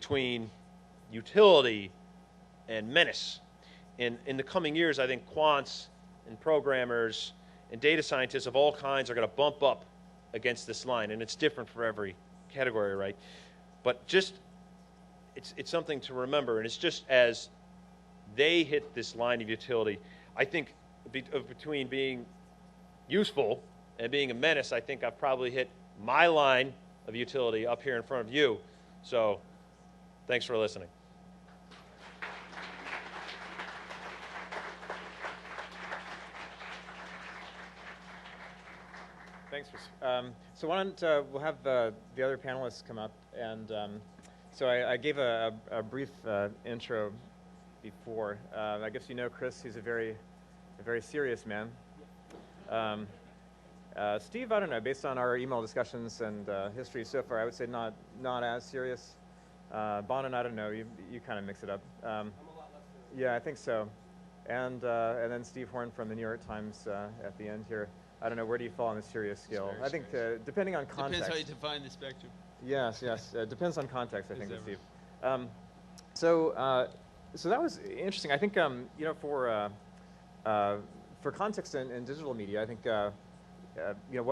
between utility and menace. In the coming years, I think quants and programmers and data scientists of all kinds are going to bump up against this line, and it's different for every category, right? But just, it's something to remember, and it's just as they hit this line of utility, I think between being useful and being a menace, I think I've probably hit my line of utility up here in front of you. So thanks for listening. Thanks. So why don't we'll have the other panelists come up, and so I gave a brief intro before. I guess you know Chris. He's a very serious man. Steve, I don't know. Based on our email discussions and history so far, I would say not as serious. Bonin, I don't know. You kind of mix it up. I'm a lot less serious. Yeah, I think so. And then Steve Horn from the New York Times at the end here. I don't know, where do you fall on the serious scale? I think depending on context. Depends how you define the spectrum. Yes. Depends on context, I think, with Steve. So that was interesting. I think you know, for context in digital media, I think you know,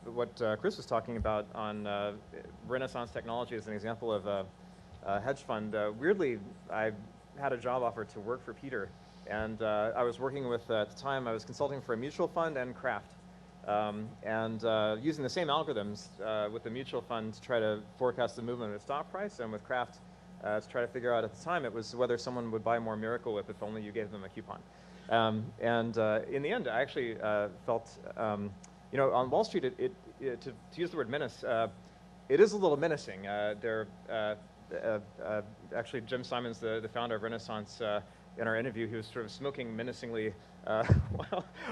what Chris was talking about on Renaissance Technology as an example of a hedge fund. Weirdly, I had a job offer to work for Peter, and I was working with, at the time, I was consulting for a mutual fund and Kraft. And using the same algorithms with the mutual fund to try to forecast the movement of the stock price, and with Kraft to try to figure out, at the time, it was whether someone would buy more Miracle Whip if only you gave them a coupon. In the end, I actually felt, you know, on Wall Street, to use the word menace, it is a little menacing. Actually, Jim Simons, the founder of Renaissance, in our interview, he was sort of smoking menacingly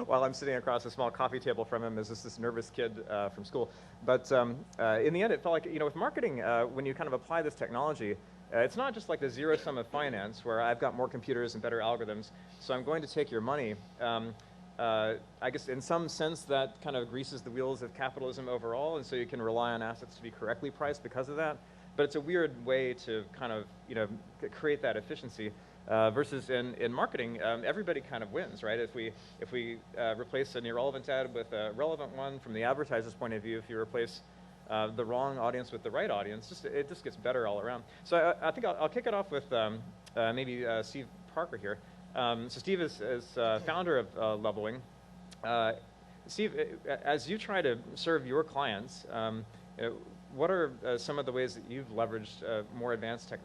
while I'm sitting across a small coffee table from him as this nervous kid from school. But in the end, it felt like, you know, with marketing, when you kind of apply this technology, it's not just like the zero sum of finance where I've got more computers and better algorithms, so I'm going to take your money. I guess in some sense that kind of greases the wheels of capitalism overall, and so you can rely on assets to be correctly priced because of that. But it's a weird way to kind of, you know, create that efficiency. Versus in marketing, everybody kind of wins, right? If we replace an irrelevant ad with a relevant one from the advertiser's point of view, if you replace the wrong audience with the right audience, it just gets better all around. So I think I'll kick it off with maybe Steve Parker here. So Steve is founder of Leveling. Steve, as you try to serve your clients, what are some of the ways that you've leveraged more advanced technology